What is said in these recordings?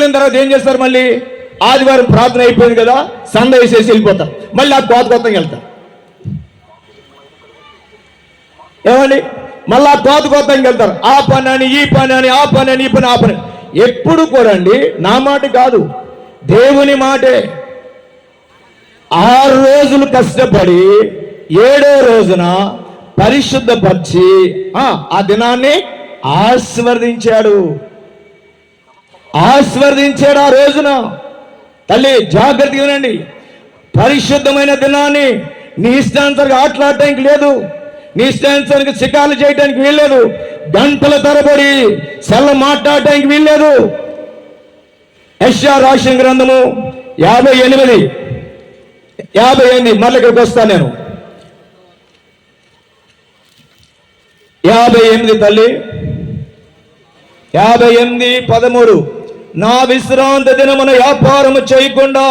మిగిలిన తర్వాత ఏం చేస్తారు? మళ్ళీ ఆదివారం ప్రార్థన అయిపోయింది కదా, సంద వేసేసి వెళ్ళిపోతారు. మళ్ళీ ఆ కొత్తగా వెళ్తారు. ఏమండి? మళ్ళీ ఆ కొత్తగా వెళ్తారు. ఆ పని అని ఈ పని అని, ఆ పని అని ఈ పని ఆ పని. ఎప్పుడు కూడా అండి, నా మాట కాదు, దేవుని మాటే. 6 రోజులు కష్టపడి 7వ రోజున పరిశుద్ధపరిచి ఆ దినాన్ని ఆశీర్వదించాడు. ఆ రోజున. తల్లి జాగ్రత్తగా వినండి. పరిశుద్ధమైన దినాన్ని నీ ఇష్టానుసారంగా ఆటలాడటానికి లేదు, నీ ఇష్టానుసారంగా శిఖాలు చేయడానికి వీల్లేదు, గంటల తరబడి సెల్ల మాట్లాడటానికి వీల్లేదు. యెషయా రాసిన గ్రంథము 58 మళ్ళీ ఇక్కడికి వస్తాను నేను. 58 తల్లి, 58:13. నా విశ్రాంతి దినమున వ్యాపారము చేయకుండా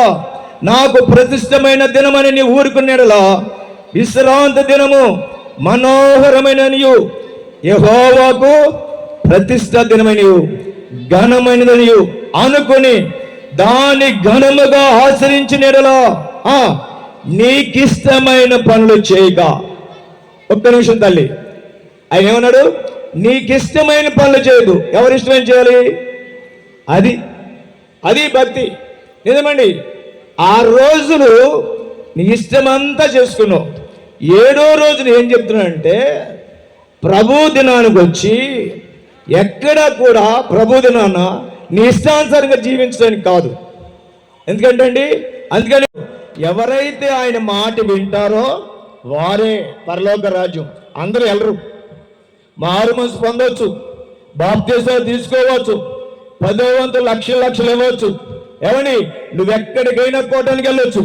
నాకు ప్రతిష్టమైన దినమని నీ ఊరుకునేలా, విశ్రాంతి దినము మనోహరమైననియు యెహోవాకు ప్రతిష్ట దినమనియు ఘనమైనదనియు అనుకుని దాని ఘనముగా ఆచరించినలా నీకిష్టమైన పనులు చేయక. ఒక్క నిమిషం తల్లి, ఆయన ఏమన్నాడు? నీకిష్టమైన పనులు చేయదు. ఎవరు ఇష్టమైన చేయాలి? అది భక్తి. నిజమండి. 6 రోజులు నీ ఇష్టమంతా చేసుకున్నావు. 7వ రోజున ఏం చెప్తున్నానంటే, ప్రభు దినానికి వచ్చి ఎక్కడా కూడా ప్రభు దినాన నీ ఇష్టానుసారంగా జీవించడానికి కాదు. ఎందుకంటే అందుకని ఎవరైతే ఆయన మాట వింటారో వారే పరలోక రాజ్యం. అందరూ వెళ్ళరు. మారు మనసు పొందవచ్చు, బాప్తిసాలు తీసుకోవచ్చు, 10వ వంతు లక్షలు ఇవ్వచ్చు. ఏమని నువ్వెక్కడికైనా కోటానికి వెళ్ళొచ్చు.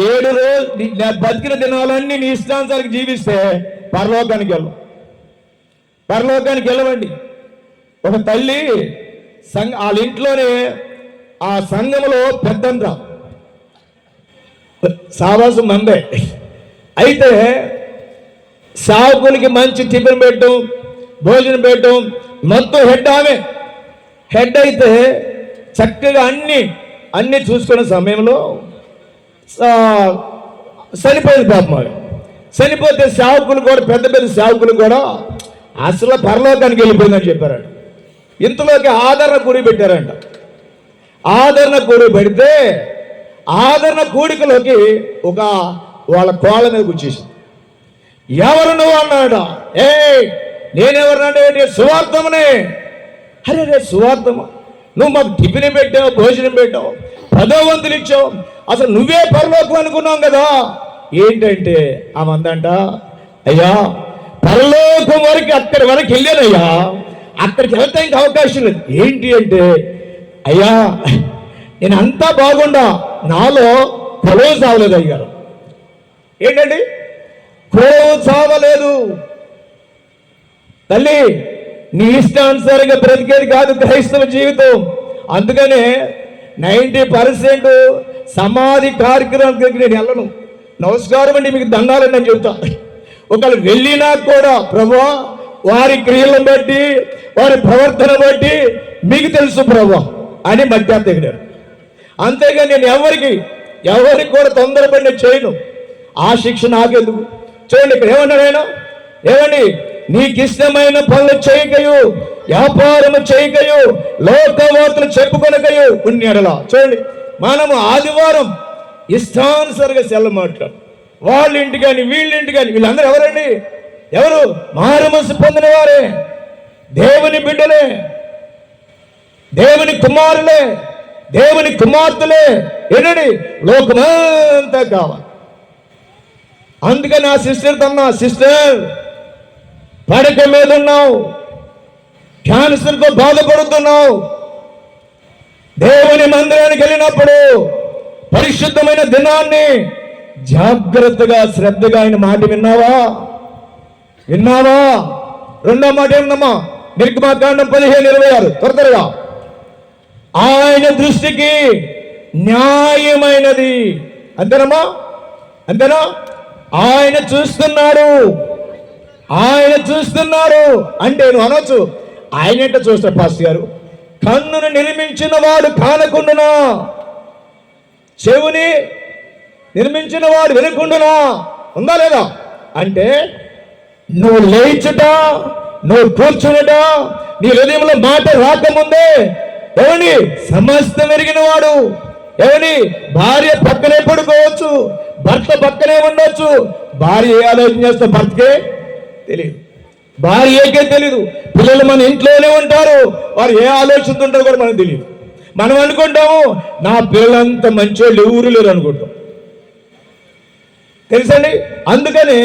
7 రోజులు బతికిన దినాలన్నీ నీ ఇష్టానుసారికి జీవిస్తే పరలోకానికి వెళ్ళవండి. ఒక తల్లి వాళ్ళ ఇంట్లోనే ఆ సంఘంలో పెద్దంత సావాసం మందే. అయితే సావుకులకి మంచి టిఫిన్ పెట్టడం, భోజనం పెట్టడం, మొత్తం హెడ్ అయితే చక్కగా అన్ని చూసుకునే సమయంలో చనిపోయింది పాపం. చనిపోతే సేవకులు కూడా పెద్ద సేవకులు కూడా అసలు పరలోకానికి వెళ్ళిపోయిందని చెప్పారంట. ఇంతలోకి ఆదరణ కూడి పెట్టారంట. ఆదరణ కూడి పెడితే ఆదరణ కూడికలోకి ఒక వాళ్ళ కోళ్ళ మీద కూర్చేసింది. ఎవరు నువ్వు అన్నాడ? నేనెవరినంటే సువార్థమునే. అరే సువార్థమా? నువ్వు మాకు టిఫిన్ పెట్టావు, భోజనం పెట్టావు, 10వ వంతులు ఇచ్చావు, అసలు నువ్వే పరలోకం అనుకున్నాం కదా. ఏంటంటే ఆమందంట, అయ్యా పరలోకం వరకు అక్కడి వరకు వెళ్ళానయ్యా, అక్కడికి వెళ్తానికి అవకాశం లేదు. ఏంటి అంటే, అయ్యా నేను అంతా బాగుండా, నాలో కొలువు చావలేదు అయ్యారు. ఏంటండి? కొలువు చావలేదు. తల్లి, నీ ఇష్టానుసారంగా బ్రతికేది కాదు క్రైస్తవ జీవితం. అందుకనే 90% సమాధి కార్యక్రమానికి నేను వెళ్ళను. నమస్కారం అండి, మీకు దండాలని నేను చెబుతా. ఒకళ్ళు వెళ్ళినా కూడా ప్రభువా వారి క్రియలను బట్టి వారి ప్రవర్తన బట్టి మీకు తెలుసు ప్రభువా అని మధ్యాహ్నం తెగినారు. అంతేగా నేను ఎవరికి కూడా తొందరపడి చేయను. ఆ శిక్ష నాకెందుకు? చూడండి ఇక్కడ ఏమన్నాడు ఆయన, ఏమండి నీకు ఇష్టమైన పనులు చేయకయు, వ్యాపారము చేయకయు, లోకవార్తలు చెప్పుకొనకయు పుణ్యాడలా. చూడండి, మనము ఆదివారం ఇష్టానుసారంగా సెల్ల మాట్లాడు. వాళ్ళ ఇంటి కానీ వీళ్ళ ఇంటి కానీ, వీళ్ళందరూ ఎవరండి? ఎవరు? మారు మనసు పొందిన వారే, దేవుని బిడ్డలే, దేవుని కుమారులే, దేవుని కుమార్తెలే. ఏంటండి? లోకమంతా కావాలి. అందుకని ఆ సిస్టర్ తన్నా, సిస్టర్ పడక మీద ఉన్నావు, క్యాన్సర్తో బాధపడుతున్నావు, దేవుని మందిరానికి వెళ్ళినప్పుడు పరిశుద్ధమైన దినాన్ని జాగ్రత్తగా శ్రద్ధగా ఆయన మాట విన్నావా? రెండో మాట ఏమన్నా? నిర్గమకాండం 15:26 త్వరగా. ఆయన దృష్టికి న్యాయమైనది. అంతేనా? ఆయన చూస్తున్నాడు అంటే నువ్వు అనొచ్చు, ఆయన ఏంటో చూస్తారు పాస్టర్ గారు, కన్నును నిర్మించిన వాడు కానకుండునా, చెవుని నిర్మించిన వాడు వినకుండునా, ఉందా లేదా? అంటే నువ్వు లేచుట, నువ్వు కూర్చునుట, నీ హృదయంలో మాట రాకముందే ఎవని సమస్తం ఎరిగిన వాడు. ఎవని భార్య పక్కనే పడుకోవచ్చు, భర్త పక్కనే ఉండొచ్చు. భార్య ఏ ఆలోచన చేస్తే భర్తకే తెలియదు, భార్యకే తెలియదు. పిల్లలు మన ఇంట్లోనే ఉంటారు, వారు ఏ ఆలోచనతో ఉంటారో కూడా మనకు తెలియదు. మనం అనుకుంటాము నా పిల్లలంతా మంచోళ్ళు ఎవరు లేరు అనుకుంటాం, తెలుసండి. అందుకని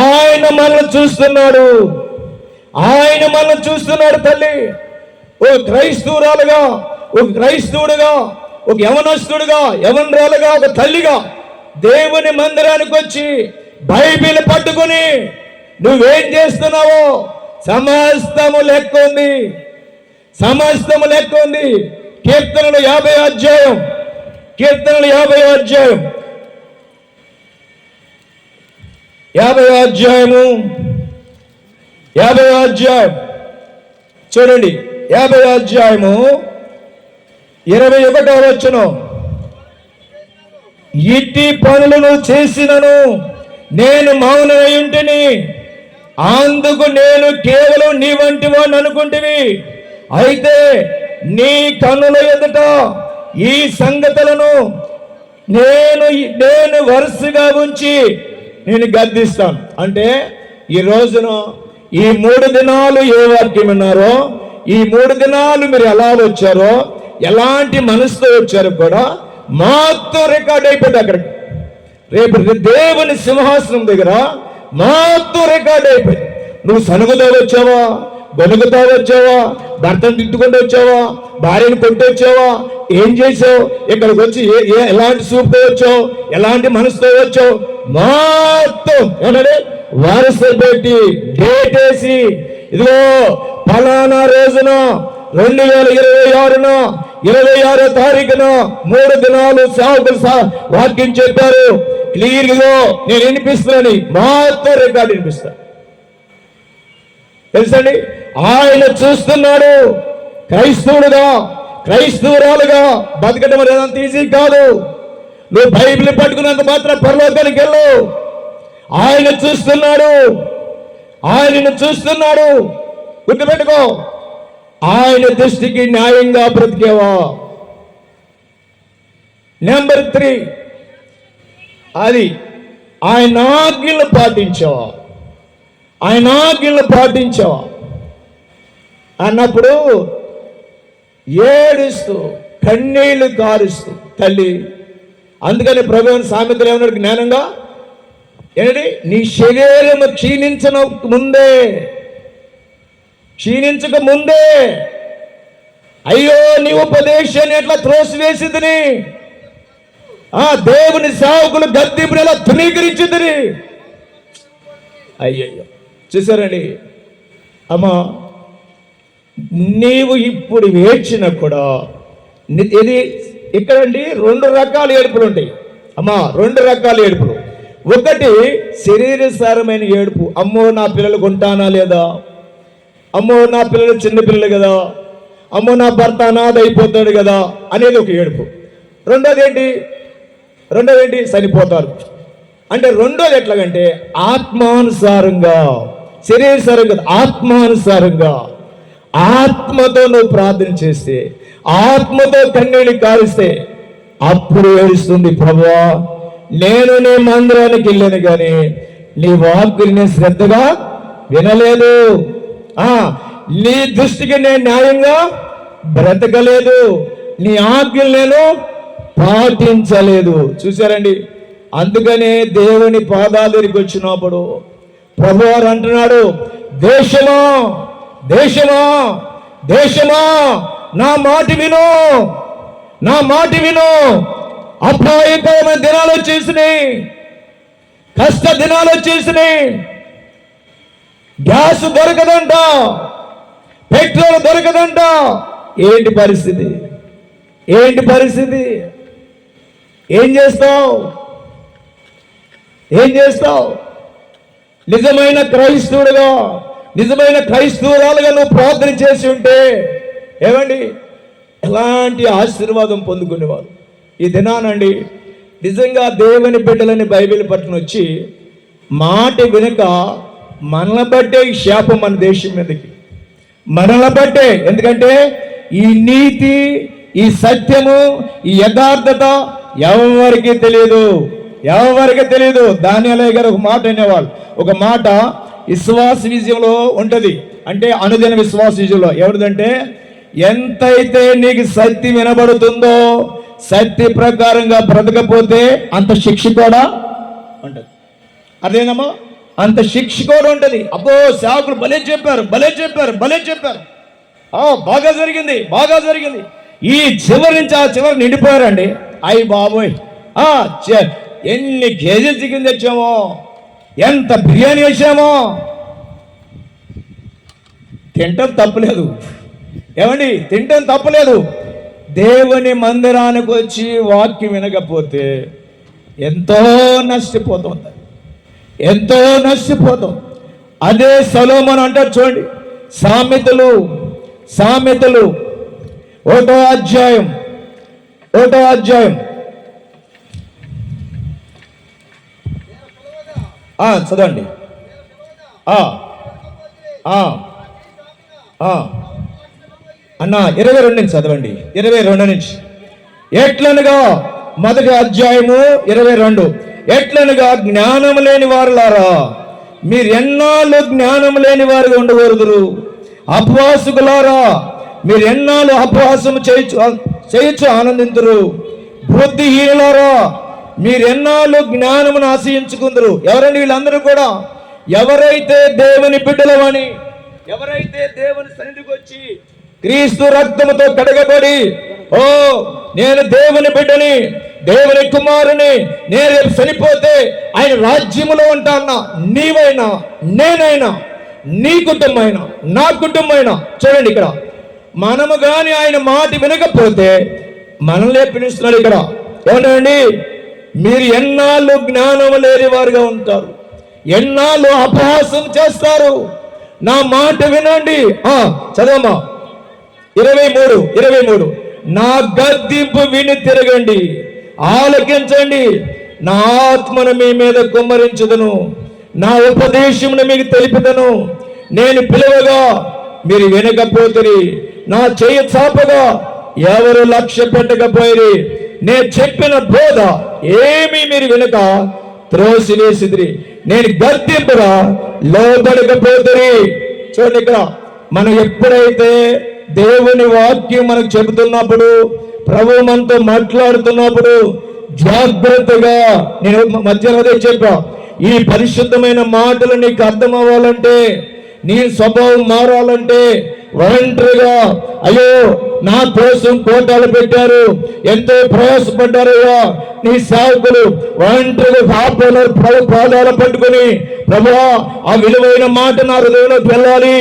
ఆయన మనల్ని చూస్తున్నాడు, ఆయన మనల్ని చూస్తున్నాడు. తల్లి ఒక క్రైస్తవురాలుగా, ఒక క్రైస్తవుడుగా, ఒక యవనస్తుడుగా, యవనరాలుగా, ఒక తల్లిగా దేవుని మందిరానికి వచ్చి బైబిల్ పట్టుకుని నువ్వేం చేస్తున్నావో సమస్తము లెక్క ఉంది, సమస్తము లెక్క ఉంది. కీర్తనలు 50 అధ్యాయం, కీర్తనలు 50 అధ్యాయం, 50 అధ్యాయము, 50 అధ్యాయం చూడండి. 50 అధ్యాయము 21వ వచనం. ఇట్టి పనులను చేసినను నేను మౌనమై ఉంటిని, అందుకు నేను కేవలం నీ వంటి వాడిని అనుకుంటివి. అయితే నీ కన్నుల ఎదుట ఈ సంగతులను నేను వరుసగా ఉంచి నేను గద్దిస్తాను. అంటే ఈ రోజున ఈ 3 దినాలు ఏ వాక్యం విన్నారో, ఈ 3 దినాలు మీరు ఎలా వచ్చారో, ఎలాంటి మనసుతో వచ్చారో కూడా మొత్తం రికార్డ్ అయిపోయింది. అక్కడికి రేపు దేవుని సింహాసనం దగ్గర మొత్తం రికార్డ్ అయిపోయింది. నువ్వు సనుగుతో వచ్చావా, గొనుగుతో వచ్చావా, భర్తను తిట్టుకుంటూ వచ్చావా, భార్యను కొట్టి వచ్చావా, ఏం చేసావు, ఇక్కడికి వచ్చి ఎలాంటి సూపుతో వచ్చావు, ఎలాంటి మనసుతో వచ్చావు, మొత్తం ఏమంటే వరుస పెట్టి డేట్ వేసి, ఇదిగో ఫలానా రోజున 2026న 26వ తారీఖున 3 దినాలు సేవకులు వాక్యం చెప్పారు. క్లియర్గా నేను వినిపిస్తున్నాను, మొత్తం రికార్డు వినిపిస్తా. తెలుసండి, ఆయన చూస్తున్నాడు. క్రైస్తవుడుగా, క్రైస్తవురాలుగా బతకడం అనేది అంత ఈజీ కాదు. నువ్వు బైబిల్ పట్టుకున్నంత మాత్రం పరలోకానికి వెళ్ళు. ఆయన చూస్తున్నాడు, ఆయనను చూస్తున్నాడు. గుర్తుపెట్టుకో, ఆయన దృష్టికి న్యాయంగా బ్రతికేవా. నెంబర్ 3, అది ఆయన ఆజ్ఞలు పాటించావా, ఆయన ఆజ్ఞలు పాటించావా అన్నప్పుడు ఏడుస్తూ కన్నీళ్లు కారుస్తూ తల్లి. అందుకని ప్రభువుని సామెతలు ఏమన్నాడు జ్ఞానంగా, ఏంటి, నీ శరీరం క్షీణించక ముందే అయ్యో నీ ఉపదేశాన్ని ఎట్లా త్రోసివేసిందని, దేవుని సేవకులు గద్దింపుని ఎలా ధృవీకరించిందని. అయ్యయ్యో, చూసారండి అమ్మా, నీవు ఇప్పుడు ఏడ్చినా కూడా ఇది ఇక్కడండి 2 రకాల ఏడుపులు ఉంటాయి అమ్మా, 2 రకాల ఏడుపులు. ఒకటి శరీరసారమైన ఏడుపు, అమ్మో నా పిల్లలు కొంటానా లేదా, అమ్మో నా పిల్లలు చిన్న పిల్లలు కదా, అమ్మో నా భర్త అనాథ అయిపోతాడు కదా అనేది ఒక ఏడుపు. రెండోది ఏంటి, చనిపోతారు అంటే. రెండోది ఎట్లాగంటే ఆత్మానుసారంగా, శరీరసారంగా, ఆత్మానుసారంగా, ఆత్మతో నువ్వు ప్రార్థన చేస్తే, ఆత్మతో కన్నీళ్ళు కారిస్తే అప్పుడు ఏడుస్తుంది, ప్రభువా నేను నీ మందిరానికి వెళ్ళాను కానీ నీ వాక్కుని నేను శ్రద్ధగా వినలేదు, నీ దృష్టికి నేను న్యాయంగా బ్రతకలేదు, నీ ఆజ్ఞలు నేను పాటించలేదు. చూసారండి, అందుకనే దేవుని పాదాల దగ్గరికి వచ్చినప్పుడు ప్రభువారు అంటున్నాడు, దేశమా దేశమా దేశమా నా మాట విను, నా మాట విను. అపాయకరమైన దినాలు వచ్చేసినాయి, కష్ట దినాలు వచ్చేసినాయి. గ్యాస్ దొరకదంట, పెట్రోల్ దొరకదంట. ఏంటి పరిస్థితి, ఏంటి పరిస్థితి? ఏం చేస్తావు, ఏం చేస్తావు? నిజమైన క్రైస్తవుడుగా, నిజమైన క్రైస్తవురాలుగా నువ్వు ప్రార్థన చేసి ఉంటే ఏమండి ఎలాంటి ఆశీర్వాదం పొందుకునేవారు. ఈ దినానండి నిజంగా దేవుని బిడ్డలని బైబిల్ పట్టున వచ్చి మాట వినక మనల్ని బట్టే ఈ శాపం మన దేశం మీదకి, మనల్ని బట్టే. ఎందుకంటే ఈ నీతి, ఈ సత్యము, ఈ యథార్థత ఎవరికి తెలియదు, ఎవరికి తెలియదు. దానియేలు గారు ఒక మాట అనేవాళ్ళు, ఒక మాట విశ్వాస విజయంలో ఉంటుంది. అంటే అనుదిన విశ్వాస విజయంలో ఎవరిదంటే, ఎంతైతే నీకు సత్యం వినబడుతుందో సత్య ప్రకారంగా బ్రతకపోతే అంత శిక్ష కూడా ఉంటుంది. అదేనమ్మా, అంత శిక్ష కూడా ఉంటుంది. అబ్బో సేవకులు భలే చెప్పారు, భలే చెప్పారు, భలే చెప్పారు, బాగా జరిగింది, బాగా జరిగింది. ఈ చివరి నుంచి ఆ చివరి నిండిపోయారండి. అయ్యి బాబోయ్, ఎన్ని కేజీలు చికెన్ తెచ్చామో, ఎంత బిర్యానీ వేసామో. తింటాం తప్పలేదు, ఏమండి, తింటాం తప్పలేదు. దేవుని మందిరానికి వచ్చి వాక్యం వినకపోతే ఎంతో నష్టపోతాం, ఎంతో నష్టపోతాం. అదే సొలొమోను అంటారు చూడండి, సామెతలు 1వ అధ్యాయం చదవండి. అన్న 22 నుంచి చదవండి, 22 నుంచి. ఎట్లనగా 1వ అధ్యాయము 22, ఎట్లనగా జ్ఞానం లేని వారులారా మీరు ఎన్నాళ్ళు జ్ఞానం లేని వారుగా ఉండకూడదురు. అపవాసుకులారా మీరు ఎన్నాళ్ళు అపవాసము చేయొచ్చు ఆనందింతురు. బుద్ధిహీనులారా మీరు ఎన్నాళ్ళు జ్ఞానమును ఆశయించుకుందరు. ఎవరండి వీళ్ళందరూ కూడా? ఎవరైతే దేవుని బిడ్డలమని, ఎవరైతే దేవుని సన్నిధికి వచ్చి క్రీస్తు రక్తముతో కడగబడి, ఓ నేను దేవుని బిడ్డని, దేవుని కుమారుని, నేను రేపు చనిపోతే ఆయన రాజ్యములో ఉంటానా, నీవైనా నేనైనా నీ కుటుంబమైనా నా కుటుంబమైనా. చూడండి ఇక్కడ మనము కానీ ఆయన మాట వినకపోతే మనల్నే పిలుస్తున్నాడు. ఇక్కడ ఏమండి, మీరు ఎన్నాళ్ళు జ్ఞానం లేని వారుగా ఉంటారు, ఎన్నాళ్ళు అపహాసం చేస్తారు. నా మాట వినండి. చదవమ్మా 23. నా గద్దింపు విని తిరగండి, ఆలకించండి. నా ఆత్మను మీ మీద కుమ్మరించుదను, నా ఉపదేశమును మీకు తెలిపిదను. నేను పిలువగా మీరు వినకపోతే, నా చెయ్యి చాపగా ఎవరు లక్ష్య పెట్టకపోయి, నేను చెప్పిన బోధ ఏమీ మీరు వినక త్రోసివేసిదిరి. నేను గద్దింపుగా లోబడకపోతే. చూడండి ఇక్కడ మనం ఎప్పుడైతే దేవుని వాక్యం మనకు చెబుతున్నప్పుడు, ప్రభు మనతో మాట్లాడుతున్నప్పుడు జాగ్రత్తగా, నేను మధ్యలో అదే చెప్పా, ఈ పరిశుద్ధమైన మాటలు నీకు అర్థం అవ్వాలంటే, నీ స్వభావం మారాలంటే ఒంటరిగా, అయ్యో నా కోసం కోటాలు పెట్టారు, ఎంతో ప్రయాసపడ్డారయ్యా నీ సేవకులు, ఒంటరిగా పాదాలు పట్టుకుని, ప్రభువా ఆ విలువైన మాట నా హృదయంలోకి వెళ్ళాలి,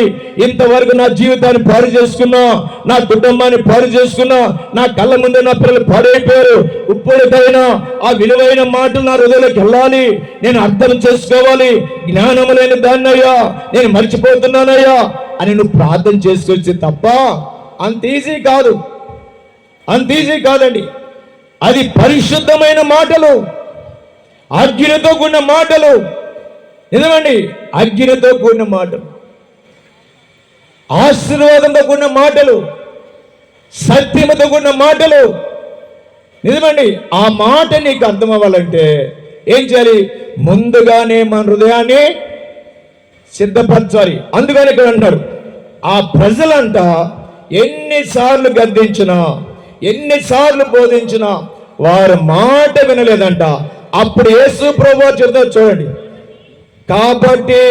ఇంతవరకు నా జీవితాన్ని పాడు చేసుకున్నా, నా కుటుంబాన్ని పాడు చేసుకున్నా, నా కళ్ళ ముందే నా పిల్లలు పాడైపోయారు, ఇప్పటికైనా ఆ విలువైన మాటలు నా హృదయంలోకి వెళ్ళాలి, నేను అర్థం చేసుకోవాలి, జ్ఞానం లేని దాన్నయ్యా నేను మర్చిపోతున్నానయ్యా అని నువ్వు ప్రార్థన చేసుకొచ్చి తప్ప అంత ఈజీ కాదు, అంత ఈజీ కాదండి. అది పరిశుద్ధమైన మాటలు, అగ్నితో కూడిన మాటలు. నిజమండి, అగ్నితో కూడిన మాటలు, ఆశీర్వాదంతో కూడిన మాటలు, సత్యముతో కూడిన మాటలు. నిజమండి, ఆ మాట నీకు అర్థం అవ్వాలంటే ఏం చేయాలి? ముందుగానే మన హృదయాన్ని సిద్ధపరచాలి. అందుకని ఇక్కడ అంటారు, ఆ ప్రజలంట ఎన్నిసార్లు గద్దించినా, ఎన్నిసార్లు బోధించినా వారు మాట వినలేదంట. అప్పుడు యేసు ప్రభువు చెప్తారు చూడండి, కాబట్టి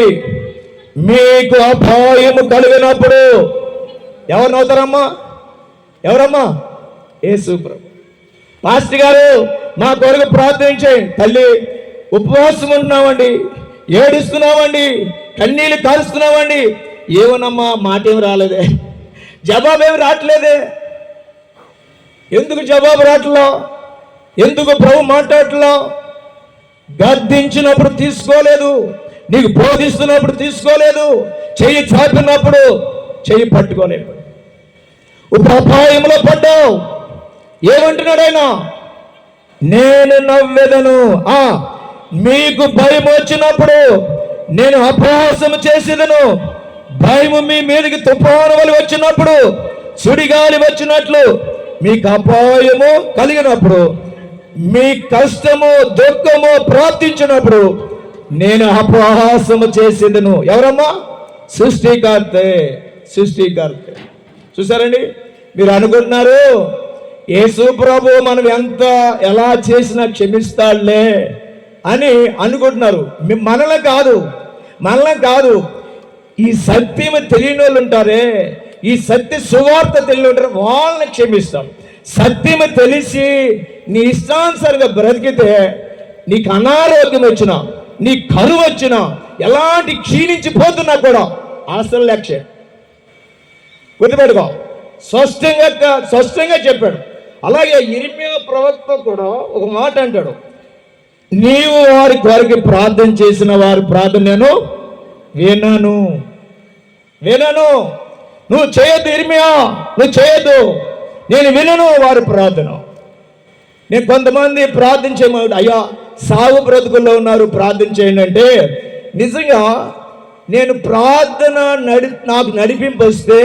మీకు అపాయము కలిగినప్పుడు ఎవరు నవ్వుతారమ్మా? ఎవరమ్మా? యేసు ప్రభు. పాస్టర్ గారు మా కొరకు ప్రార్థించేయండి. తల్లి ఉపవాసం ఉంటున్నామండి, ఏడుస్తున్నామండి, కన్నీళ్ళు కారుస్తున్నామండి. ఏమోనమ్మా మాట ఏమి రాలేదే, జవాబు ఏమి రావట్లేదే. ఎందుకు జవాబు రావట్లా? ఎందుకు ప్రభు మాట్లాడట్లా? గద్దించినప్పుడు తీసుకోలేదు, నీకు బోధిస్తున్నప్పుడు తీసుకోలేదు, చెయ్యి చాపినప్పుడు చెయ్యి పట్టుకోలేదు. ఇప్పుడు అపాయంలో పడ్డావు. ఏమంటున్నాడు ఆయన? నేను నవ్వెదను. మీకు భయం వచ్చినప్పుడు నేను అపహాసము చేసేదను. భయము మీ మీదకి తుఫాను వలె వచ్చినప్పుడు, సుడిగాలి వచ్చినట్లు మీకు అపాయము కలిగినప్పుడు, మీ కష్టము దుఃఖము ప్రార్థించినప్పుడు నేను అపహాసము చేసేదను. ఎవరమ్మా? సృష్టికర్తే. సృష్టికర్తే. చూసారండి, మీరు అనుకుంటున్నారు యేసు ప్రభు మనం ఎలా చేసినా క్షమిస్తాడులే అని అనుకుంటున్నారు. మనల్ని కాదు. ఈ సత్యం తెలియని వాళ్ళు ఉంటారే, ఈ సత్య సువార్త తెలియని ఉంటారు, వాళ్ళని క్షమిస్తాం. సత్యం తెలిసి నీ ఇష్టానుసారంగా బ్రతికితే నీకు అనారోగ్యం వచ్చినా, నీ కరువు వచ్చినా, ఎలాంటి క్షీణించిపోతున్నా కూడా అసలు లక్ష్యం గుర్తుపెట్టుకో. స్పష్టంగా చెప్పాడు. అలాగే ఇర్మియా ప్రవక్త కూడా ఒక మాట అంటాడు, నీవు వారి కొరకు ప్రార్థన చేసిన వారి ప్రార్థన నేను వినను. నువ్వు చేయొద్దు ఇర్మియా, నువ్వు చేయొద్దు, నేను వినను వారి ప్రార్థన. నేను కొంతమంది ప్రార్థించేమాట, అయ్యా సాగు బ్రతుకుల్లో ఉన్నారు ప్రార్థన చేయండి అంటే, నిజంగా నేను ప్రార్థన నాకు నడిపింపు వస్తే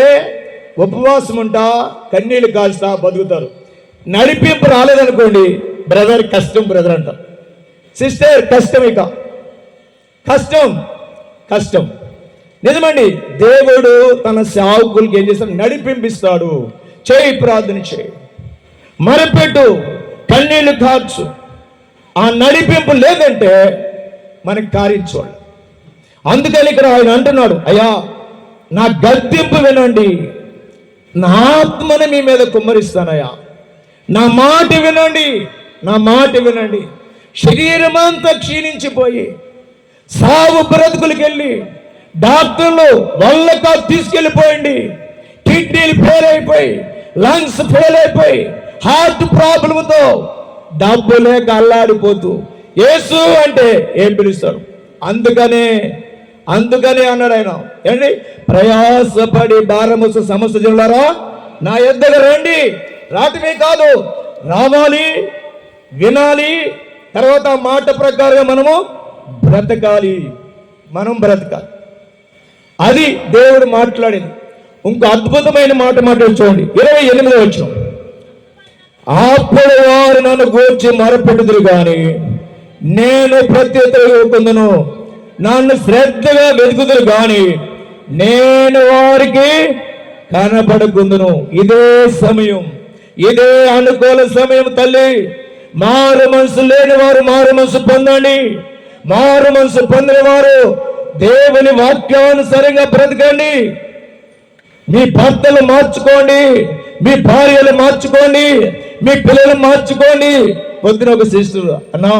ఉపవాసం ఉంటా, కన్నీళ్ళు కాల్స్తా, బతుకుతారు. నడిపింపు రాలేదనుకోండి, బ్రదర్ కష్టం బ్రదర్ అంట, సిస్టర్ కష్టం, ఇక కష్టం. నిజమండి, దేవుడు తన సేవకులకి ఏం చేస్తాడు? నడిపింపిస్తాడు. చేయి, ప్రార్థన చేయి, మరపెట్టు, కన్నీళ్లు కార్చు. ఆ నడిపింపు లేదంటే మనకి కార్యం చూడాలి. అందుకని ఇక్కడ ఆయన అంటున్నాడు, అయ్యా నా గద్దింపు వినండి, నా ఆత్మను మీ మీద కుమ్మరిస్తానయ్యా, నా మాట వినండి. శరీరం అంతా క్షీణించిపోయి సాగు బ్రతుకులకి వెళ్ళి డాక్టర్లు వల్లక తీసుకెళ్ళిపోయింది, కిడ్నీలు ఫెయిల్ అయిపోయి, లంగ్స్ ఫెయిల్ అయిపోయి, హార్ట్ ప్రాబ్లంతో డబ్బు లేక అల్లాడిపోతూ యేసు అంటే ఏం పిలుస్తాడు? అందుకనే అన్నాడు ఆయన, ఏంటి? ప్రయాసపడి భారమోసు సమస్త జనులారా నా యొద్దకు రండి. రావటమే కాదు, రావాలి, వినాలి, తర్వాత మాట ప్రకారంగా మనం బ్రతకాలి. అది దేవుడు మాట్లాడింది. ఇంకో అద్భుతమైన మాట చూడండి, 28వ వచనం. అప్పుడు వారు నన్ను గూర్చి మొరపెట్టుదురు గాని నేను ప్రత్యుత్తరం ఇవ్వకుందును, నన్ను శ్రద్ధగా వెతుకుదురు గాని నేను వారికి కనపడకుందును. ఇదే సమయం, ఇదే అనుకూల సమయం తల్లి. మారు మనసు లేని వారు మారు మనసు పొందండి. మారు మనసు పొందిన వారు దేవుని వాక్యానుసారంగా బ్రతకండి. మీ భర్తలు మార్చుకోండి, మీ భార్యలు మార్చుకోండి, మీ పిల్లలు మార్చుకోండి. పొద్దున ఒక శిష్యుడు, అన్నా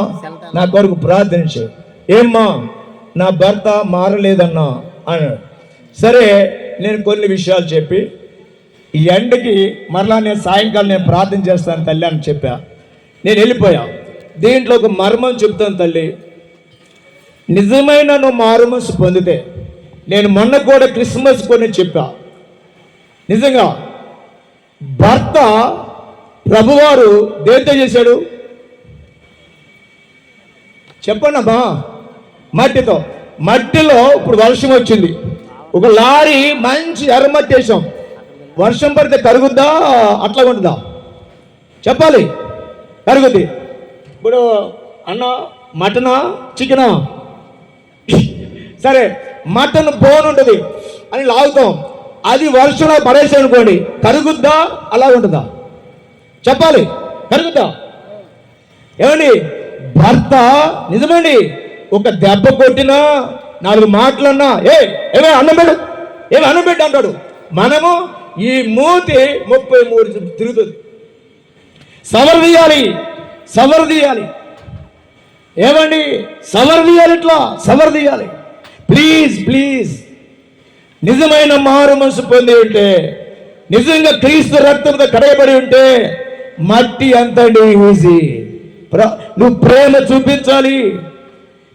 నా కొరకు ప్రార్థించు. ఏమ్మా నా భర్త మారలేదన్నా అన్నాడు. సరే, నేను కొన్ని విషయాలు చెప్పి ఈ ఎండకి మరలా నేను సాయంకాలం నేను ప్రార్థన చేస్తాను తల్లి అని చెప్పా. నేను వెళ్ళిపోయా. దీంట్లో ఒక మర్మం చెప్తాను తల్లి. నిజమైన నువ్వు మారుమనసు పొందితే, నేను మొన్న కూడా క్రిస్మస్ కొన్ని చెప్పా, నిజంగా భర్త ప్రభువారు దేంతో చేశాడు చెప్పండి అమ్మా? మట్టిలో ఇప్పుడు వర్షం వచ్చింది, ఒక లారీ మంచి ఎర్రమట్టి వేసాం, వర్షం పడితే కరుగుద్దా అట్లా ఉంటుందా? చెప్పాలి, కరుగుద్ది. ఇప్పుడు అన్న మటనా చికెనా? సరే, మటన్ బోన్ ఉంటుంది అని లాగుతాం, అది వర్షంలో పడేసాం అనుకోండి, కరుగుద్దా అలా ఉంటుందా? చెప్పాలి, కరుగుద్దా? ఏమండి, భర్త నిజమండి ఒక దెబ్బ కొట్టినా, 4 మాటలన్నా ఏమే అన్నం పెట్టు అంటాడు. మనము ఈ మూతి 33 తిరుగుతుంది. సవరదీయాలి. ఏమండి, సవరదీయాలి. ప్లీజ్ నిజమైన మారు మనసు పొంది ఉంటే, నిజంగా క్రీస్తు రక్తంతో కడగబడి ఉంటే మట్టి అంతండి ఈజీ. నువ్వు ప్రేమ చూపించాలి,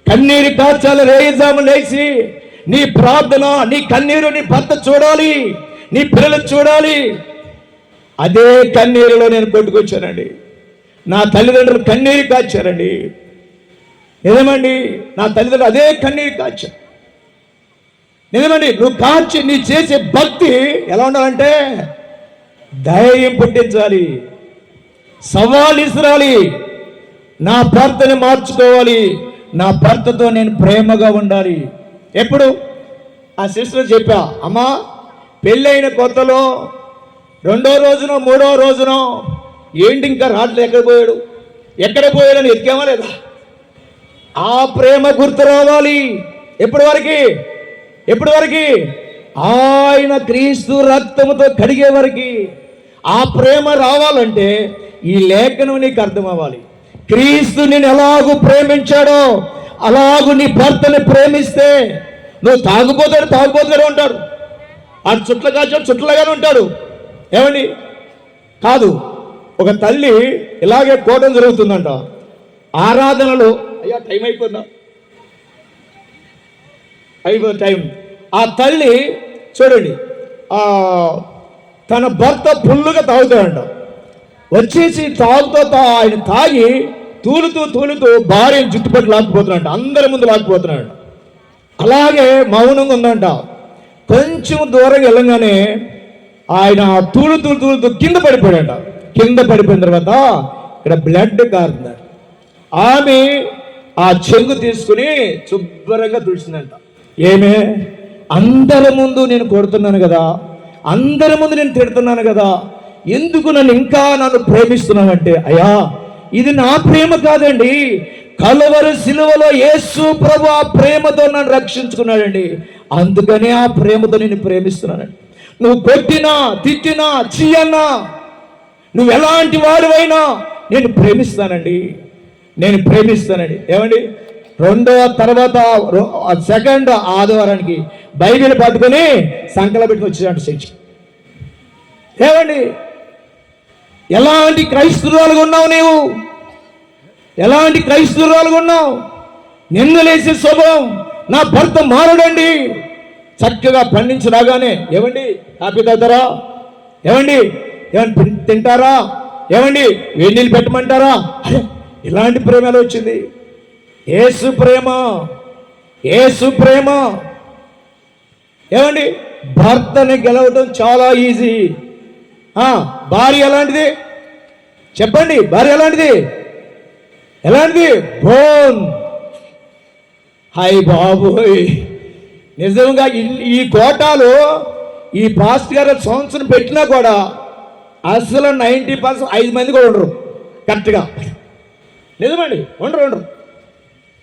కన్నీరు కార్చాలి, రేయిజాము లేచి నీ ప్రార్థన, నీ కన్నీరు నీ భర్త చూడాలి, నీ పిల్లలు చూడాలి. అదే కన్నీరులో నేను కొట్టుకొచ్చానండి. నా తల్లిదండ్రులు కన్నీరు కాచారండి. నిజమండి, నా తల్లిదండ్రులు అదే కన్నీరు కాచారు. నిజమండి, నువ్వు కాచి నీ చేసే భక్తి ఎలా ఉండాలంటే ధైర్యం పుట్టించాలి, సవాలు ఇసురాలి. నా భర్తని మార్చుకోవాలి, నా భర్తతో నేను ప్రేమగా ఉండాలి. ఎప్పుడు ఆ సిస్టర్ చెప్పా, అమ్మా పెళ్ళైన కొత్తలో 2వ రోజునో 3వ రోజునో ఏంటి ఇంకా రాట్లేదు, ఎక్కడ పోయాడని ఎత్తికామా లేదా? ఆ ప్రేమ గుర్తు రావాలి. ఎప్పటి వరకు ఆయన క్రీస్తు రక్తముతో కడిగే వరకు ఆ ప్రేమ రావాలంటే ఈ లేఖనం నీకు అర్థం అవ్వాలి. క్రీస్తు నేను ఎలాగూ ప్రేమించాడో అలాగూ నీ భర్తని ప్రేమిస్తే నువ్వు తాగుపోతాడు ఉంటాడు, ఆ చుట్లగానే ఉంటాడు. ఏమండి కాదు, ఒక తల్లి ఇలాగే కోటం జరుగుతుందంట ఆరాధనలో. అయ్యా టైం అయిపోయిందా? టైం. ఆ తల్లి చూడండి, తన భర్త ఫుల్లుగా తాగుతాడంట. వచ్చేసి ఆయన తాగి తూలుతూ భార్యను జుట్టుపట్టి లాక్కుపోతున్నాడంట, అందరి ముందు లాక్కుపోతున్నాడు. అలాగే మౌనంగా ఉందంట. కొంచెం దూరం వెళ్ళగానే ఆయన తూలుతూ కింద పడిపోయాడంట. కింద పడిపోయిన తర్వాత ఇక్కడ బ్లడ్ కారుతుంది. ఆమె ఆ చెంగు తీసుకుని శుభ్రంగా తుడిచిందంట. ఏమే, అందరి ముందు నేను కొడుతున్నాను కదా, అందరి ముందు నేను తిడుతున్నాను కదా, ఎందుకు నన్ను ప్రేమిస్తున్నానంటే, అయ్యా ఇది నా ప్రేమ కాదండి, కలువరి సిలువలో యేసు ప్రభు ఆ ప్రేమతో నన్ను రక్షించుకున్నాడండి, అందుకనే ఆ ప్రేమతో నేను ప్రేమిస్తున్నానండి. నువ్వు కొట్టినా తిట్టినా చీయన్నా నువ్వు ఎలాంటి వాడివైనా నేను ప్రేమిస్తానండి. ఏమండి, తర్వాత సెకండ్ ఆదివారానికి బైబిల్ పట్టుకొని సంకల పెట్టుకుని వచ్చేదంట చర్చి. ఏమండి, ఎలాంటి క్రైస్తవురాలుగా ఉన్నావు నీవు? ఎలాంటి క్రైస్తవురాలుగా ఉన్నావు? నిందలేసే స్వభావం. నా భర్త మారడండి, చక్కగా పండించి రాగానే ఏమండి కాపీ తాగుతారా, ఏమండి తింటారా, ఏమండి వేడి నీళ్ళు పెట్టమంటారా? ఇలాంటి ప్రేమ ఎలా వచ్చింది? యేసు ప్రేమ. ఏమండి, భర్తని గెలవడం చాలా ఈజీ. భార్య ఎలాంటిది చెప్పండి? భార్య ఎలాంటిది? బోన్. హై బాబోయ్, నిజంగా ఈ కోటాలో ఈ పాస్ట్ గారు సంవత్సరం పెట్టినా కూడా అసలు 90% 5 మంది కూడా ఉండరు కరెక్ట్గా. నిజమండి, ఉండరు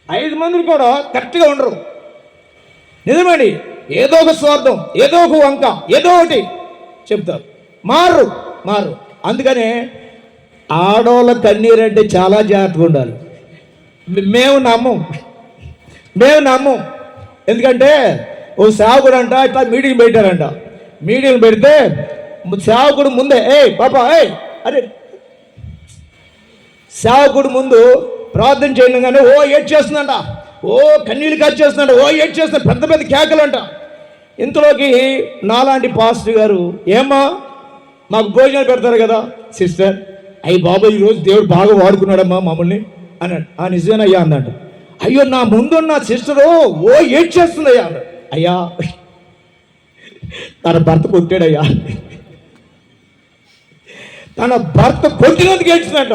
5 మంది కూడా కరెక్ట్గా ఉండరు. నిజమండి, ఏదో ఒక స్వార్థం, ఏదో ఒక వంక, ఏదో ఒకటి చెప్తారు, మారు. అందుకనే ఆడోళ్ళ కన్నీరు అంటే చాలా జాగ్రత్తగా ఉండాలి. మేము నమ్మం. ఎందుకంటే ఓ సేవకుడు అంట ఇట్లా మీటింగ్ పెట్టారంట. మీటింగ్ పెడితే సేవకుడు ముందే అరే సేవకుడు ముందు ప్రార్థన చేయగానే ఏడ్చేస్తుందంట, కన్నీళ్ళు కచ్చేస్తుందంట, ఏడ్చేస్తున్నాడు, పెద్ద పెద్ద కేకలంట. ఇంతలోకి నాలాంటి పాస్టర్ గారు, ఏమ్మా మాకు భోజనాలు పెడతారు కదా సిస్టర్, అయ్యి బాబా ఈరోజు దేవుడు బాగా వాడుకున్నాడమ్మా మమ్మల్ని అన్నాడు. నిజమేనయ్యా అన్నాడు. అయ్యో నా ముందున్న సిస్టరు ఏడ్చేస్తుందయ్యా అన్నాడు. అయ్యా తన భర్త కొట్టాడయ్యా, తన భర్త కొట్టినందుకు ఏడ్చిందంట.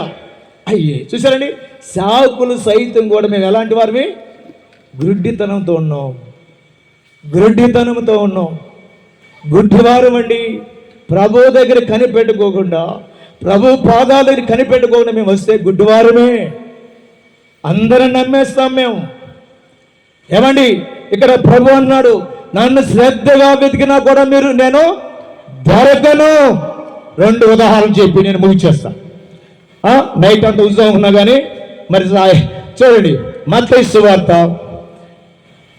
అయ్యే చూసారండి, సాకులు సైతం కూడా మేము ఎలాంటి వారివి? గుడ్డితనంతో ఉన్నాం. గుడ్డివారం అండి. ప్రభు దగ్గర కనిపెట్టుకోకుండా, ప్రభు పాదాల దగ్గర కనిపెట్టుకోకుండా మేము వస్తే గుడ్డివారమే. అందరం నమ్మేస్తాం మేము. ఏమండి, ఇక్కడ ప్రభు అన్నాడు, నన్ను శ్రద్ధగా వెతికినా కూడా నేను దొరకను. 2 ఉదాహరణలు చెప్పి నేను ముగిచేస్తా. నైట్ అంతా ఉత్సవం ఉన్నా కానీ మరి చూడండి, మత్తయి సువార్త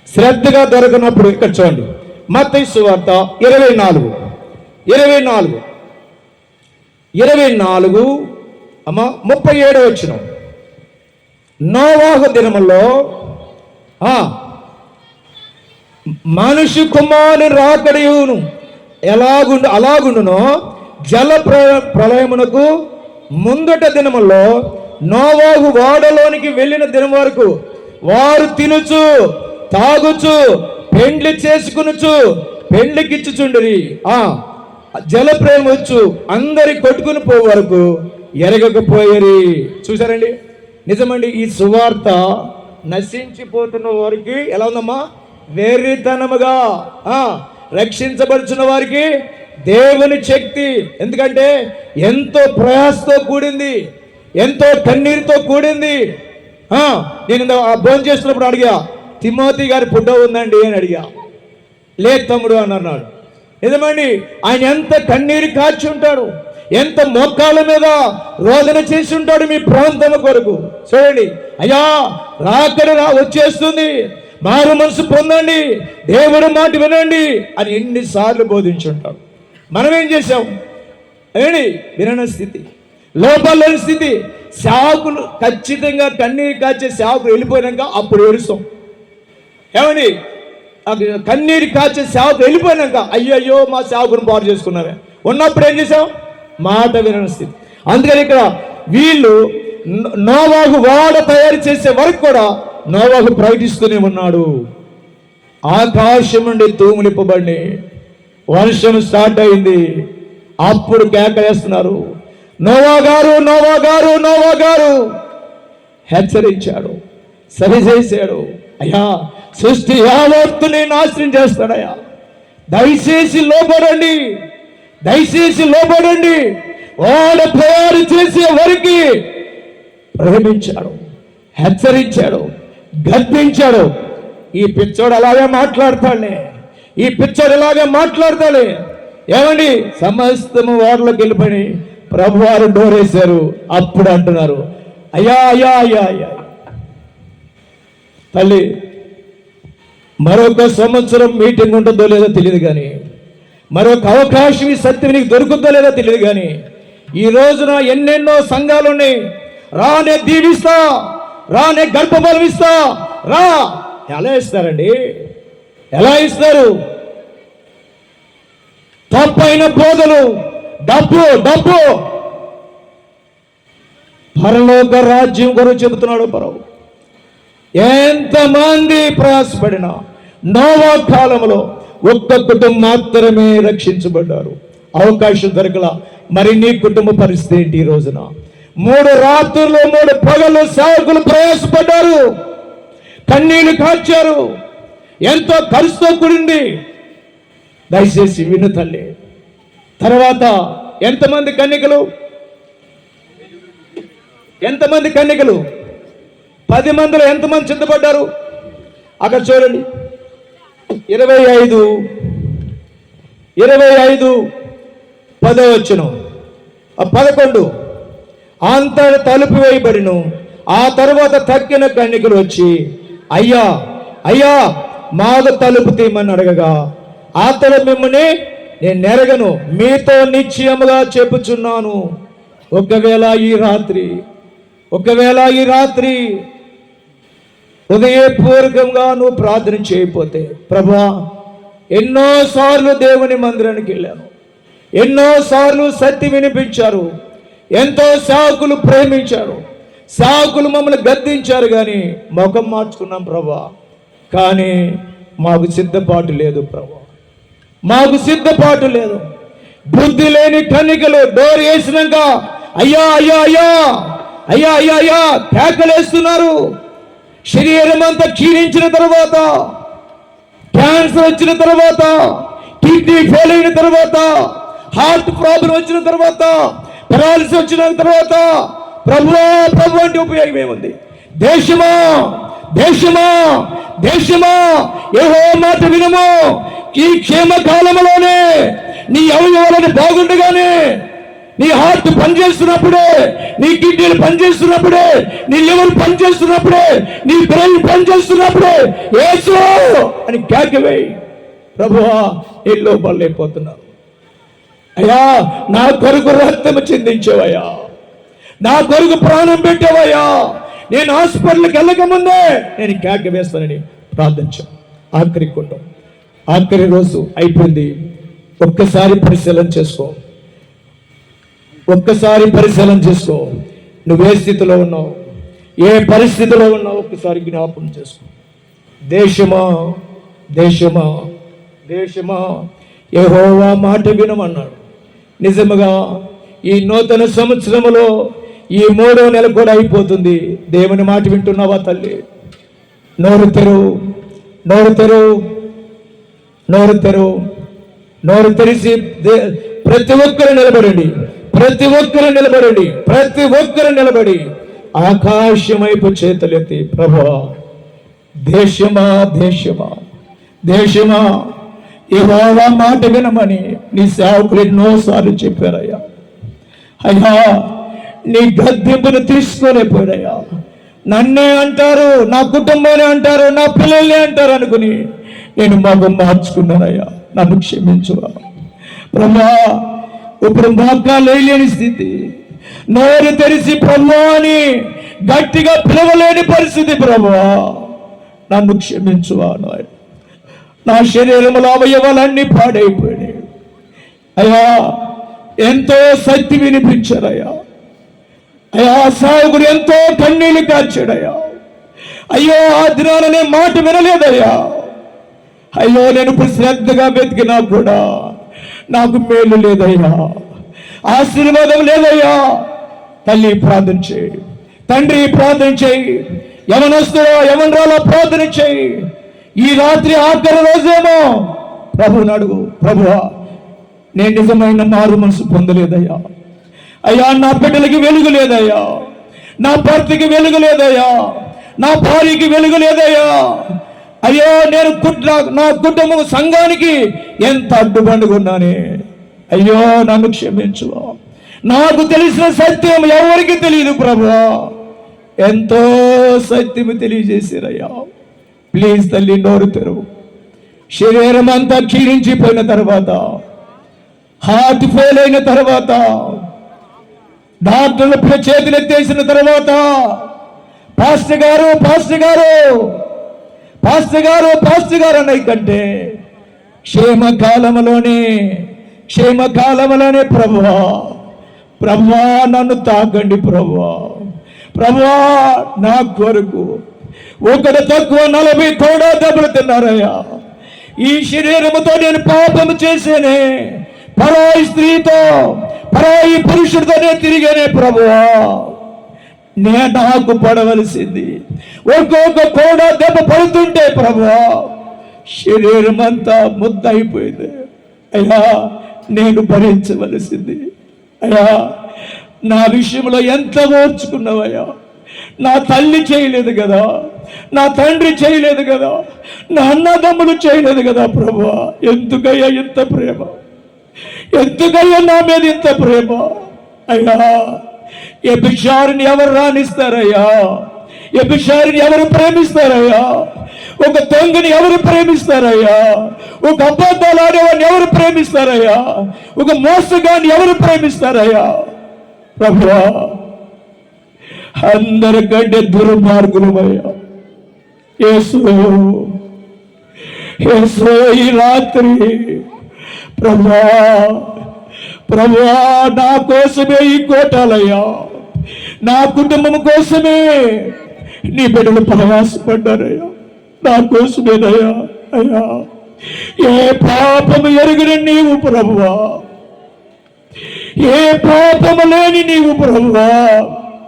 శ్రద్ధగా దొరకనప్పుడు ఇక్కడ చూడండి, మత్తయి సువార్త 24 37 వచనం. నోవాహు దినములో మనుష్య కుమారుని రాకడయును అలాగుండునో జల ప్రళయమునకు ముందట దినములో నోవాహు ఓడలోనికి వెళ్ళిన దినం వరకు వారు తినుచు తాగుచు పెండ్లి చేసుకునుచు పెండ్లికిచ్చుచుండిరి. జల ప్రేమ వచ్చు అందరి కొట్టుకుని పోయే వరకు ఎరగకపోయేరి. చూసారండి, నిజమండి. ఈ సువార్త నశించిపోతున్న వారికి ఎలా ఉందమ్మా? వెర్రితనముగా. రక్షించబడుచున్న వారికి దేవుని శక్తి. ఎందుకంటే ఎంతో ప్రయాసతో కూడింది, ఎంతో కన్నీరుతో కూడింది. నేను భోజనం చేస్తున్నప్పుడు అడిగా, తిమోతి గారి ఫోటో ఉందండి అని అడిగా. లేదు తమ్ముడు అని అన్నాడు. నిజమండి, ఆయన ఎంత కన్నీరు కార్చి ఉంటాడు, ఎంత మోకాళ్ళ మీద రోదన చేసి ఉంటాడు మీ ప్రాంతం కొరకు. చూడండి, అయ్యా రాకడ వచ్చేస్తుంది, మారు మనసు పొందండి, దేవుడి మాట వినండి అని ఎన్నిసార్లు బోధించుంటాడు. మనం ఏం చేసాం? ఏంటి వినని స్థితి, లోపాలని స్థితి. సేవకులు ఖచ్చితంగా కన్నీరు కాచే సేవకులు వెళ్ళిపోయినాక అప్పుడు ఏడుస్తాం. ఏమండి, కన్నీరు కాచే సేవకులు వెళ్ళిపోయినాక అయ్యో మా సేవకుని పాడు చేసుకున్నారే. ఉన్నప్పుడు ఏం చేసాం? మాట వినని స్థితి. అందుకని ఇక్కడ వీళ్ళు నోవాహు వాడ తయారు చేసే వరకు కూడా నోవాహు ప్రకటిస్తూనే ఉన్నాడు. ఆకాశం నుండి తూములిప్పబడి వర్షం స్టార్ట్ అయింది. అప్పుడు కేకలేస్తున్నారు, నోవా గారు నోవా గారు నోవా గారు. హెచ్చరించాడు, సరిచేశాడు. అయ్యా సృష్టి యావత్తుని నాశనం చేస్తాడయ్యా, దయచేసి లోపడండి, దయచేసి లోపడండి. వాడ తయారు చేసే వరకు ప్రేమించాడు, హెచ్చరించాడు, గద్దించాడు. ఈ పిచ్చోడు అలాగే మాట్లాడతాడే, ఈ పిచ్చోడు ఇలాగే మాట్లాడతాడే. ఏమండి, సమస్తము వారిలోకి వెళ్ళిపోయి ప్రభువారు డోరేశారు. అప్పుడు అంటున్నారు, అయ్యా అయ్యా అయ్యా అయ్యా తల్లి, మరొక సంవత్సరం మీటింగ్ ఉంటుందో లేదో తెలియదు, కానీ మరొక అవకాశం ఈ సత్యం నీకు దొరుకుతుందో లేదో తెలియదు, కానీ ఈ రోజున ఎన్నెన్నో సంఘాలు ఉన్నాయి. రానే దీవిస్తా, రానే గర్భఫలం ఇస్తా, రా. ఎలా ఇస్తారండి? ఎలా ఇస్తారు? తప్పైన బోధలు, డబ్బు డబ్బు. పరలోక రాజ్యం కొరకు చెబుతున్నాడు ప్రభు. ఎంతమంది ప్రయాసపడినా నోవా కాలంలో ఒక్క కుటుంబం మాత్రమే రక్షించబడ్డారు. అవకాశం దొరకల. మరి నీ కుటుంబ పరిస్థితి ఏంటి? ఈ రోజున 3 రాత్రులు 3 పగలు సేవకులు ప్రయాసపడ్డారు, కన్నీళ్లు కార్చారు, ఎంతో ఖర్చుతో కూడింది. దయచేసి విను తల్లి. తర్వాత ఎంతమంది కన్యకలు? 10 మందిలో ఎంతమంది సిద్ధపడ్డారు? అక్కడ చూడండి, 25 10 11 అంతట తలుపు వేయబడిను. ఆ తర్వాత తక్కిన కన్యకలు వచ్చి, అయ్యా అయ్యా మాకు తలుపు తీయమని అడగగా, అతడు మిమ్మల్ని నేను నెరగను, మీతో నిశ్చయముగా చెప్పుచున్నాను, ఒకవేళ ఈ రాత్రి ఉదయపూర్వకంగా నువ్వు ప్రార్థన చేయకపోతే, ప్రభువా ఎన్నోసార్లు దేవుని మందిరానికి వెళ్ళాను, ఎన్నోసార్లు సత్యం వినిపించారు, ఎంతో సేవకులు ప్రేమించారు, సేవకులు మమ్మల్ని గద్దించారు, కానీ ముఖం మార్చుకున్నాం ప్రభా, కానీ మాకు సిద్ధపాటు లేదు ప్రభా, మాకు సిద్ధపాటు లేదు. బుద్ధి లేని కన్యకలు డోర్ వేసినాక అయ్యా అయ్యా అయ్యా అయ్యా అయ్యా అయ్యా కేకలేస్తున్నారు. శరీరం అంతా క్షీణించిన తర్వాత, క్యాన్సర్ వచ్చిన తర్వాత, కిడ్నీ ఫెయిల్ అయిన తర్వాత, హార్ట్ ప్రాబ్లం వచ్చిన తర్వాత, పెరాలసిస్ వచ్చిన తర్వాత ప్రభువా ప్రభు అంటే ఉపయోగం ఏముంది? దేశమా దేశమా దేశమా యెహోవా మాట వినము. ఈ క్షేమ కాలంలోనే నీ అవయవాలను బాగుండగానే, నీ హార్ట్ పనిచేస్తున్నప్పుడే, నీ కిడ్నీలు పనిచేస్తున్నప్పుడే, నీ లివర్ పనిచేస్తున్నప్పుడే, నీ బ్రెయిన్ పనిచేస్తున్నప్పుడే యేసు అని కేకవేయి. ప్రభువా ఇల్లు పడలేకపోతున్నారు. అయ్యా నా కొరకు రక్తము చిందించావయ్యా, నా కొరకు ప్రాణం పెట్టావయ్యా, నేను హాస్పిటల్కి వెళ్ళకముందే నేను కేక వేస్తానని ప్రార్థించాను. ఆఖరి రోజు అయిపోయింది. ఒక్కసారి పరిశీలన చేసుకో. ఒక్కసారి పరిశీలన చేసుకో. నువ్వే స్థితిలో ఉన్నావు, ఏ పరిస్థితిలో ఉన్నావు ఒక్కసారి జ్ఞాపకం చేసుకో. దేశమా దేశమా దేశమా యెహోవా మాట వినమన్నాడు. నిజముగా ఈ నూతన సంవత్సరంలో ఈ 3వ నెల కూడా అయిపోతుంది. దేవుని మాట వింటున్నావా తల్లి? నోరు తెరువు, నోరు తెరువు, నోరు తెరువు. నోరు తెరిచి ప్రతి ఒక్కరు నిలబడండి, ప్రతి ఒక్కరు నిలబడండి, ప్రతి ఒక్కరు నిలబడి ఆకాశం వైపు చేతులెత్తి, ప్రభువా దేశమా దేశమా దేశమా యెహోవా మాట వినమని నీ సేవకులు ఎన్నోసార్లు చెప్పారయ్యా. అయ్యా నీ గద్దెంపును తీసుకోలేకపోయారయ్యా. నన్నే అంటారు, నా కుటుంబాన్ని అంటారు, నా పిల్లల్ని అంటారు అనుకుని నేను మగం మార్చుకున్నానయ్యా. నన్ను క్షమించువా ప్రభా. ఇప్పుడు బాగా లేని స్థితి, నోరు తెరిచి ప్రభా అని గట్టిగా పిలవలేని పరిస్థితి ప్రభా. నన్ను క్షమించువా నాయన. నా శరీరంలో అవయవాలన్నీ పాడైపోయినాయి అయ్యా. ఎంతో శక్తి వినిపించారయ్యా. అయ్యా సాగుడు ఎంతో కన్నీళ్ళు కార్చాడయ్యా. అయ్యో ఆ దినాలనే మాట వినలేదయ్యా. అయ్యో నేను ఇప్పుడు శ్రద్ధగా వెతికినా కూడా నాకు మేలు లేదయ్యా, ఆశీర్వాదం లేదయ్యా. తల్లి ప్రార్థన చేయి, తండ్రి ప్రార్థన చేయి, యవనస్తుడా యవనరాలా ప్రార్థన చేయి. ఈ రాత్రి ఆఖరి రోజేమో ప్రభువుని అడుగు, ప్రభువా నేను నిజమైన మారు మనసు పొందలేదయ్యా. అయ్యా నా బిడ్డలకి వెలుగు లేదయ్యా, నా భర్తకి వెలుగు లేదయ్యా, నా భార్యకి వెలుగు లేదయ్యా. అయ్యో నేను నా కుటుంబం సంఘానికి ఎంత అడ్డుబండుకున్నానే. అయ్యో నన్ను క్షమించు. నాకు తెలిసిన సత్యం ఎవరికి తెలియదు ప్రభువా. ఎంతో సత్యము తెలియజేశారయ్యా. ప్లీజ్ తల్లి నోరు తెరువు. శరీరం అంతా క్షీణించిపోయిన తర్వాత, హార్ట్ ఫెయిల్ అయిన తర్వాత, డాక్టర్లు చేతులు ఎత్తేసిన తర్వాత, పాస్టర్ గారు పాస్టర్ గారు పాస్టర్ గారు పాస్టర్ గారు అన్నయ్య కంటే క్షేమకాలంలోనే ప్రభువా ప్రభువా నన్ను తాకండి ప్రభువా. ప్రభువా నా కొరకు ఒకరు తక్కువ 40 కూడా దెబ్బలు తిన్నారయ్యా. ఈ శరీరముతో నేను పాపము చేసేనే, పరాయి స్త్రీతో పరాయి పురుషుడితోనే తిరిగానే ప్రభువా. నాకు పడవలసింది ఒక్కొక్క కూడా దెబ్బ పడుతుంటే ప్రభువా శరీరం అంతా ముద్ద అయిపోయింది అయ్యా. నేను భరించవలసింది అయ్యా. నా విషయంలో ఎంత ఓర్చుకున్నావయ్యా. నా తల్లి చేయలేదు కదా, నా తండ్రి చేయలేదు కదా, నా అన్నదమ్ములు చేయలేదు కదా ప్రభువా. ఎందుకయ్యా ఇంత ప్రేమ, ఎందుకయ్యా నా మీద ఇంత ప్రేమ అయ్యా. వ్యభిచారిని ఎవరు రాణిస్తారయ్యా? వ్యభిచారిని ఎవరు ప్రేమిస్తారయ్యా? ఒక దొంగని ఎవరు ప్రేమిస్తారయ్యా? ఒక అబద్ధాలు ఆడేవాడిని ఎవరు ప్రేమిస్తారయ్యా? ఒక మోసగాన్ని ఎవరు ప్రేమిస్తారయ్యా? ప్రభువా అందరికంటే దుర్మార్గులమయ్యా. యేసు యేసు ఈ రాత్రి ప్రభువా ప్రభువా నా కోసమే ఈ కోటాలయ్యా, నా కుటుంబం కోసమే నీ బిడ్డలు ప్రయాసపడ్డారయ్యా. నా కోసమేనయ్యా అయ్యా. ఏ పాపము ఎరుగిన నీవు ప్రభువా, ఏ పాపము లేని నీవు ప్రభువా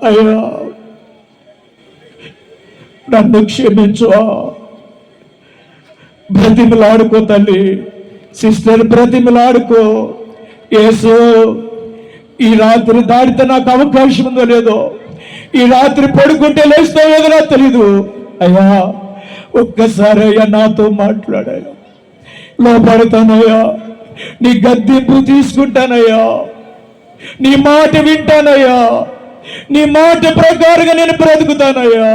అయ్యా. నన్ను క్షమించు. బ్రతిమలాడుకో తల్లి, సిస్టర్ బ్రతిమలాడుకో. యేసు ఈ రాత్రి దాడితే నాకు అవకాశం ఉందో లేదో, ఈ రాత్రి పడుకుంటే లేస్తావు ఏదో నాకు తెలీదు అయ్యా. ఒక్కసారి అయ్యా నాతో మాట్లాడాయా, లోపడతానయ్యా, నీ గద్దెంపు తీసుకుంటానయ్యా, నీ మాట వింటానయ్యా, నీ మాట ప్రకారంగా నేను బ్రతుకుతానయ్యా.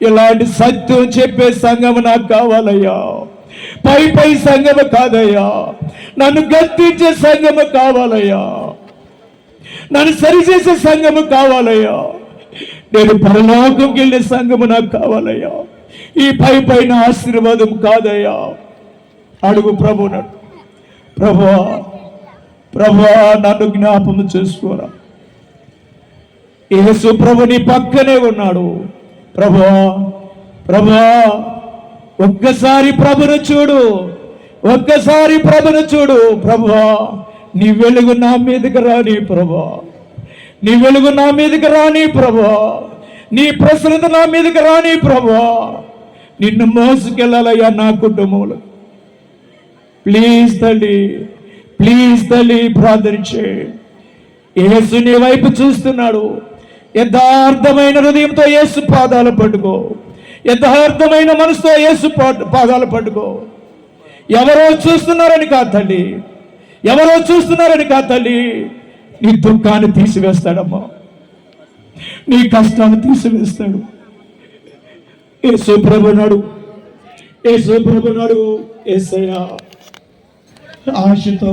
ఇలాంటి సత్యం చెప్పే సంఘం నాకు కావాలయ్యా. పై సంఘము కాదయ్యా, నన్ను గద్దించే సంఘము కావాలయ్యా, నన్ను సరిచేసే సంఘము కావాలయ్యా. నేను పరలోకంకి వెళ్ళే సంఘము నాకు కావాలయ్యా. ఈ పైన ఆశీర్వాదం కాదయ్యా. అడుగు ప్రభువును. ప్రభువా ప్రభువా నన్ను జ్ఞాపకం చేసుకోరా. యేసు ప్రభు నీ పక్కనే ఉన్నాడు. ప్రభువా ప్రభువా ఒక్కసారి ప్రభును చూడు, ఒక్కసారి ప్రభును చూడు. ప్రభువా నీ వెలుగు నా మీదకి రాని ప్రభువా, నీ వెలుగు నా మీదకి రాని ప్రభువా, నీ ప్రసన్నత నా మీదకి రాని ప్రభువా. నిన్ను మోసుకెళ్ళాలయ్యా నా కుటుంబంలో. ప్లీజ్ తల్లి, ప్లీజ్ తల్లి, ప్రార్థన చేయి. యేసు నీ వైపు చూస్తున్నాడు. యథార్థమైన హృదయంతో యేసు పాదాలు పట్టుకో, యథార్థమైన మనసుతో యేసు పాదాలు పట్టుకో. ఎవరో చూస్తున్నారని కాదు తల్లి, ఎవరో చూస్తున్నారని కాదు తల్లి. నీ దుఃఖాన్ని తీసివేస్తాడమ్మా, నీ కష్టాన్ని తీసివేస్తాడు. యేసు ప్రభునాడు, యేసు ప్రభునాడు. యేసయ్యా ఆశతో